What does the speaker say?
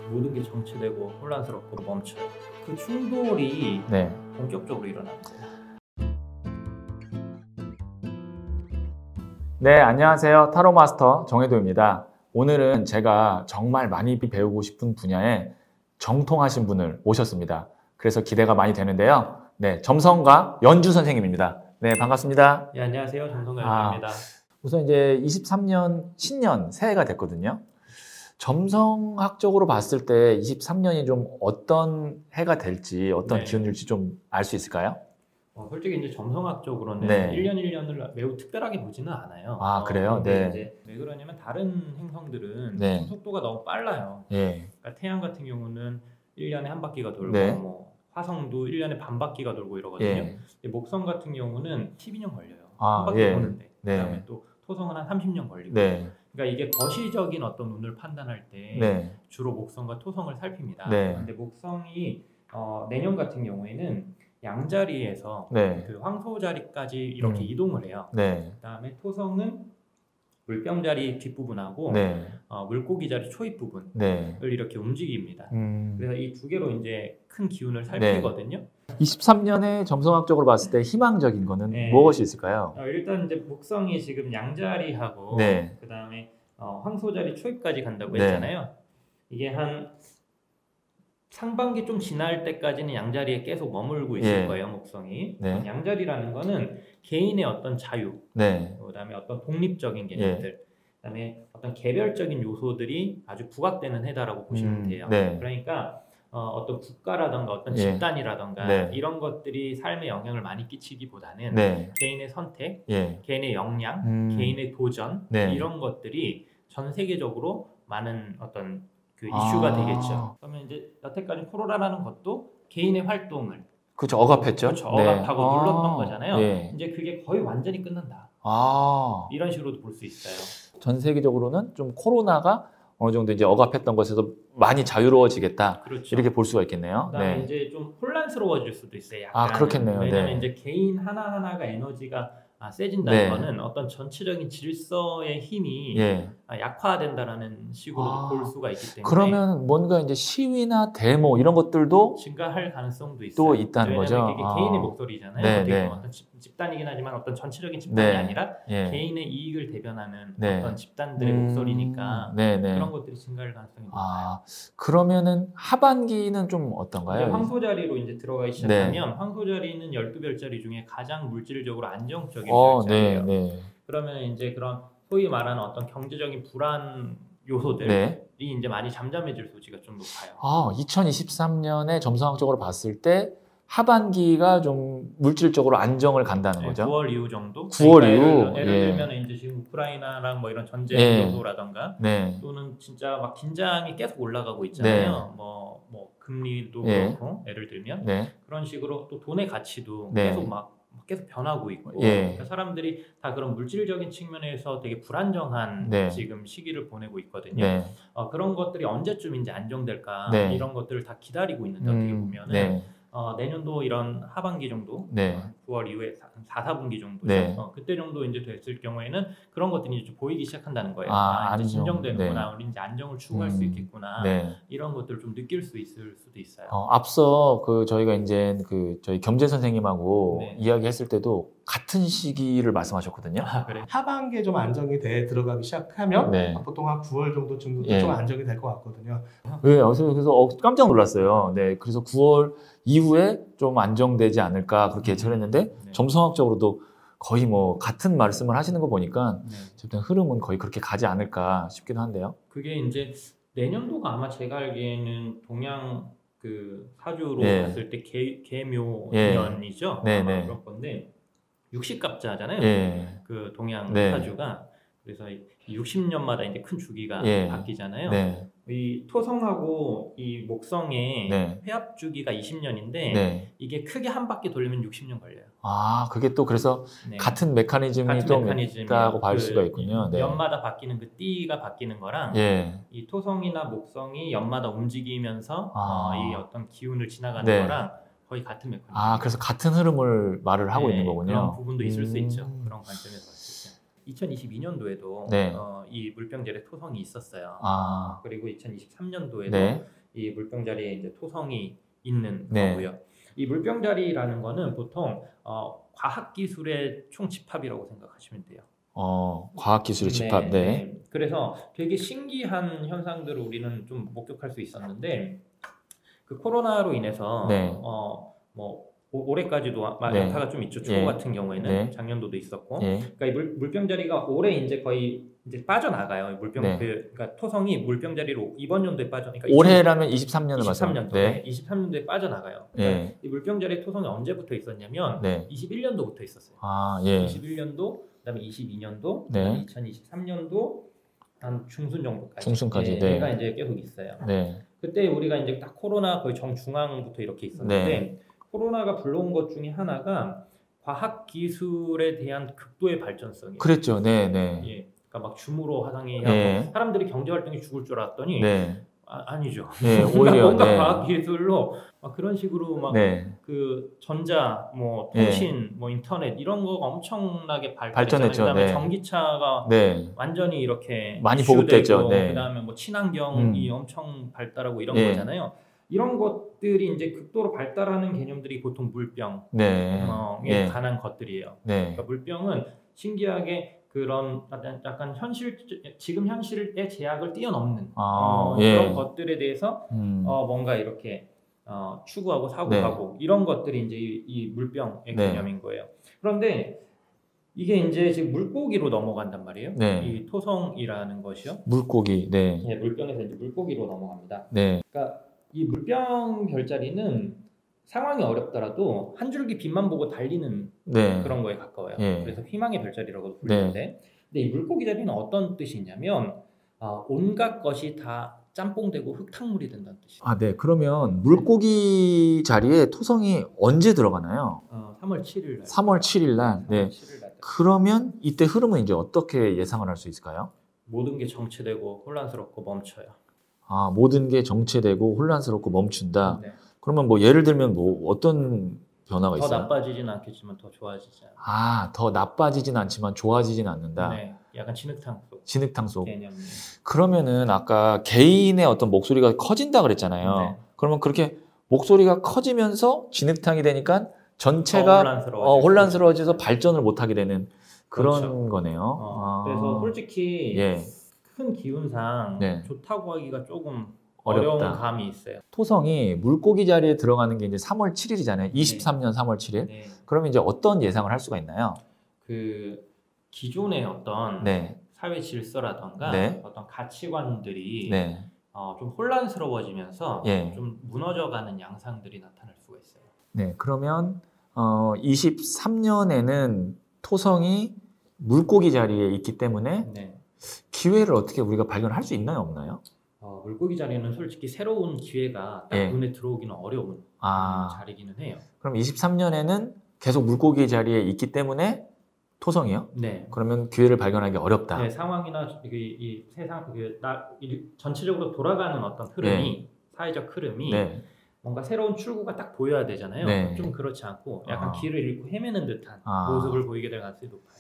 모든 게 정체되고 혼란스럽고 멈춰요. 그 충돌이 네. 본격적으로 일어납니다. 네, 안녕하세요. 타로 마스터 정혜도입니다. 오늘은 제가 정말 많이 배우고 싶은 분야에 정통하신 분을 모셨습니다. 그래서 기대가 많이 되는데요. 네, 점성가 연주 선생님입니다. 네, 반갑습니다. 네, 안녕하세요. 정성가 연주입니다. 우선 이제 23년 신년 새해가 됐거든요. 점성학적으로 봤을 때 23년이 좀 어떤 해가 될지, 어떤 기운일지 좀 알 수 있을까요? 솔직히 이제 점성학적으로는 네. 1년 1년을 매우 특별하게 보지는 않아요. 아, 그래요? 근데 네. 이제 왜 그러냐면 다른 행성들은 네. 좀 속도가 너무 빨라요. 예. 그러니까 태양 같은 경우는 1년에 한 바퀴가 돌고 네. 뭐 화성도 1년에 반 바퀴가 돌고 이러거든요. 예. 근데 목성 같은 경우는 12년 걸려요. 아, 한 바퀴 예. 도는데. 네. 그다음에 또 토성은 한 30년 걸리고. 네. 그러니까 이게 거시적인 어떤 운을 판단할 때 네. 주로 목성과 토성을 살핍니다. 네. 근데 목성이 내년 같은 경우에는 양자리에서 네. 그 황소 자리까지 이렇게 이동을 해요. 네. 그다음에 토성은 물병 자리 뒷부분하고 네. 물고기 자리 초입 부분을 네. 이렇게 움직입니다. 그래서 이 두 개로 이제 큰 기운을 살피거든요. 23년에 점성학적으로 봤을 때 희망적인 거는 네. 무엇이 있을까요? 일단 이제 목성이 지금 양자리하고 네. 그다음에 황소 자리 초입까지 간다고 네. 했잖아요. 이게 한 상반기 좀 지날 때까지는 양자리에 계속 머물고 있을 예. 거예요, 목성이. 네. 양자리라는 거는 개인의 어떤 자유, 네. 그다음에 어떤 독립적인 개념들, 그다음에 어떤 개별적인 요소들이 아주 부각되는 해다라고 보시면 돼요. 네. 그러니까 어떤 국가라던가 어떤 예. 집단이라던가 네. 이런 것들이 삶에 영향을 많이 끼치기보다는 네. 개인의 선택, 예. 개인의 역량, 개인의 도전 네. 이런 것들이 전 세계적으로 많은 어떤 그 이슈가 되겠죠. 그러면 이제 여태까지 코로나라는 것도 개인의 활동을 그렇죠. 억압했죠. 그렇죠. 억압하고 네. 눌렀던 거잖아요. 예. 이제 그게 거의 완전히 끝난다. 이런 이런 식으로도 볼 수 있어요. 전 세계적으로는 좀 코로나가 어느 정도 이제 억압했던 것에서 많이 자유로워지겠다. 그렇죠. 이렇게 볼 수가 있겠네요. 그다음에 네. 이제 좀 혼란스러워질 수도 있어요. 약간. 그렇겠네요. 왜냐면 네. 이제 개인 하나하나가 에너지가 세진다는 네. 거는 어떤 전체적인 질서의 힘이 예. 약화된다라는 식으로도 볼 수가 있기 때문에 그러면 뭔가 이제 시위나 데모 이런 것들도 증가할 가능성도 있어요. 또 있다는 거죠. 왜냐면 이게 개인의 목소리잖아요. 네, 어떻게 네. 보면 어떤 집단이긴 하지만 어떤 전체적인 집단이 네. 아니라 예. 개인의 이익을 대변하는 네. 어떤 집단들의 목소리니까 네, 네. 그런 것들이 증가할 가능성이 높아요. 그러면은 하반기는 좀 어떤가요? 이제 황소 자리로 이제 들어가기 시작하면 황소 자리는 12별자리 중에 가장 물질적으로 안정적인 별자리예요. 네. 그러면 이제 그런 소위 말하는 어떤 경제적인 불안 요소들이 네. 이제 많이 잠잠해질 소지가 좀 높아요. 2023년에 점성학적으로 봤을 때 하반기가 좀 물질적으로 안정을 간다는 네, 거죠. 9월 이후 정도. 9월 그러니까 이후. 예를 들면 이제 지금 우크라이나랑 뭐 이런 전쟁 예. 요소라던가 네. 또는 진짜 막 긴장이 계속 올라가고 있잖아요. 뭐 금리도 예. 그렇고 예를 들면 네. 그런 식으로 또 돈의 가치도 네. 계속 변하고 있고 예. 그러니까 사람들이 다 그런 물질적인 측면에서 되게 불안정한 네. 지금 시기를 보내고 있거든요. 네. 그런 것들이 언제쯤 이제 안정될까 네. 이런 것들을 다 기다리고 있는데 어떻게 보면은 네. 내년도 이런 하반기 정도 네. 9월 이후에 4분기 정도 네. 그때 정도 이제 됐을 경우에는 그런 것들이 이제 좀 보이기 시작한다는 거예요. 이제 안정. 진정되는구나, 우리 이제 안정을 추구할 수 있겠구나 네. 이런 것들을 좀 느낄 수 있을 수도 있어요. 앞서 저희가 이제 저희 겸재 선생님하고 네. 이야기했을 때도 같은 시기를 말씀하셨거든요. 그래? 하반기에 좀 안정이 돼 들어가기 시작하면 네. 보통 한 9월 정도쯤부터 예. 좀 안정이 될 것 같거든요. 네, 그래서 깜짝 놀랐어요. 네, 그래서 9월 이후에 좀 안정되지 않을까 그렇게 예측을 했는데 네. 점성학적으로도 거의 뭐 같은 말씀을 하시는 거 보니까 네. 어쨌든 흐름은 거의 그렇게 가지 않을까 싶기도 한데요. 그게 이제 내년도가 아마 제가 알기에는 동양 그 사주로 예. 봤을 때 개묘년이죠. 네, 아마 네. 그럴 건데 60갑자잖아요. 예. 그 동양 네. 사주가 그래서 60년마다 이제 큰 주기가 예. 바뀌잖아요. 네. 이 토성하고 이 목성의 네. 회합 주기가 20년인데 네. 이게 크게 한 바퀴 돌리면 60년 걸려요. 그게 또 그래서 네. 같은 메커니즘이 같은 좀 메커니즘이에요. 있다고 볼 수가 있군요. 네. 연마다 바뀌는 그 띠가 바뀌는 거랑 예. 이 토성이나 목성이 연마다 움직이면서 이 어떤 기운을 지나가는 네. 거랑 거의 같은 메커니즘. 그래서 같은 흐름을 말을 하고 있는 거군요. 그런 부분도 있을 수 있죠. 그런 관점에서 봤을 때. 2022년도에도 네. 이 물병 자리에 토성이 있었어요. 아, 그리고 2023년도에도 네. 이 물병 자리에 이제 토성이 있는 네. 거고요. 이 물병 자리라는 거는 보통 과학 기술의 총 집합이라고 생각하시면 돼요. 과학기술의 집합. 네. 그래서 되게 신기한 현상들을 우리는 좀 목격할 수 있었는데 그 코로나로 인해서 네. 뭐 올해까지도 네. 연타가 좀 있죠. 초고 예. 같은 경우에는 네. 작년도도 있었고. 예. 그러니까 이 물병 자리가 올해 이제 거의 이제 빠져나가요. 물병 네. 그러니까 토성이 물병 자리로 이번 연도에 그러니까 올해라면 23년을 말씀하세요. 23년도, 네. 23년도에 빠져나가요. 그러니까 예. 이 물병 자리 토성이 언제부터 있었냐면 네. 21년도부터 있었어요. 아, 예. 21년도, 그다음에 22년도, 네. 2023년도 한 중순 정도까지. 중순까지, 네. 얘가 이제 계속 있어요. 네. 그때 우리가 이제 딱 코로나 거의 정중앙부터 이렇게 있었는데 네. 코로나가 불러온 것 중에 하나가 과학 기술에 대한 극도의 발전성이에요. 그랬죠. 네, 네. 예. 그러니까 막 줌으로 화상회의하고 네. 사람들이 경제 활동이 죽을 줄 알았더니 네. 아니죠. 네, 오히려 뭔가 네. 과학 기술로 막 그런 식으로 막 네. 그 전자, 뭐 통신, 뭐 인터넷 이런 거가 엄청나게 발전했죠. 그다음에 네. 전기차가 네. 완전히 이렇게 많이 이슈되고, 보급됐죠. 네. 그다음에 뭐 친환경이 엄청 발달하고 이런 네. 거잖아요. 이런 것들이 이제 극도로 발달하는 개념들이 보통 물병에 네. 예. 관한 것들이에요. 네. 그러니까 물병은 신기하게 그런 약간 지금 현실의 제약을 뛰어넘는 예. 그런 것들에 대해서 뭔가 이렇게 추구하고 사고하고 이런 것들이 이제 이 물병의 네. 개념인 거예요. 그런데 이게 이제 지금 물고기로 넘어간단 말이에요. 네. 이 토성이라는 것이요. 물고기. 네. 예, 물병에서 이제 물고기로 넘어갑니다. 네. 그러니까 이 물병 별자리는 상황이 어렵더라도 한 줄기 빛만 보고 달리는 네. 그런 거에 가까워요. 예. 그래서 희망의 별자리라고도 부르는데, 근데 이 물고기 자리는 어떤 뜻이 있냐면 온갖 것이 다 짬뽕되고 흙탕물이 된다는 뜻이에요. 아, 네. 그러면 물고기 자리에 토성이 언제 들어가나요? 3월 7일 날. 3월 7일 날. 네. 7일 날. 그러면 이때 흐름은 이제 어떻게 예상을 할 수 있을까요? 모든 게 정체되고 혼란스럽고 멈춰요. 아, 모든 게 정체되고 혼란스럽고 멈춘다. 네. 그러면 뭐 예를 들면 뭐 어떤 변화가 더 있어요? 나빠지진 않겠지만 더 좋아지지 않아요. 아, 더 나빠지진 않지만 좋아지진 않는다. 네, 약간 진흙탕 속 진흙탕 속. 개념. 그러면은 아까 개인의 어떤 목소리가 커진다 그랬잖아요. 네. 그러면 그렇게 목소리가 커지면서 진흙탕이 되니까 전체가 혼란스러워져서 발전을 못하게 되는 그런 그렇죠. 거네요. 그래서 솔직히 예. 큰 기운상 네. 좋다고 하기가 조금 어렵다. 어려운 감이 있어요. 토성이 물고기 자리에 들어가는 게 이제 3월 7일이잖아요. 23년 3월 7일. 네. 그러면 이제 어떤 예상을 할 수가 있나요? 그 기존의 어떤 네. 사회 질서라던가 네. 어떤 가치관들이 네. 좀 혼란스러워지면서 예. 좀 무너져가는 양상들이 나타날 수가 있어요. 네. 그러면 23년에는 토성이 물고기 자리에 있기 때문에 네. 기회를 어떻게 우리가 발견할 수 있나요, 없나요? 물고기 자리는 솔직히 새로운 기회가 딱 예. 눈에 들어오기는 어려운 자리기는 해요. 그럼 23년에는 계속 물고기 자리에 있기 때문에 토성이요? 네. 그러면 기회를 발견하기 어렵다. 네, 상황이나 이 세상 전체적으로 돌아가는 어떤 흐름이 사회적 흐름이 네. 뭔가 새로운 출구가 딱 보여야 되잖아요. 네. 좀 그렇지 않고 약간 길을 잃고 헤매는 듯한 아. 모습을 보이게 될 가능성이 높아요.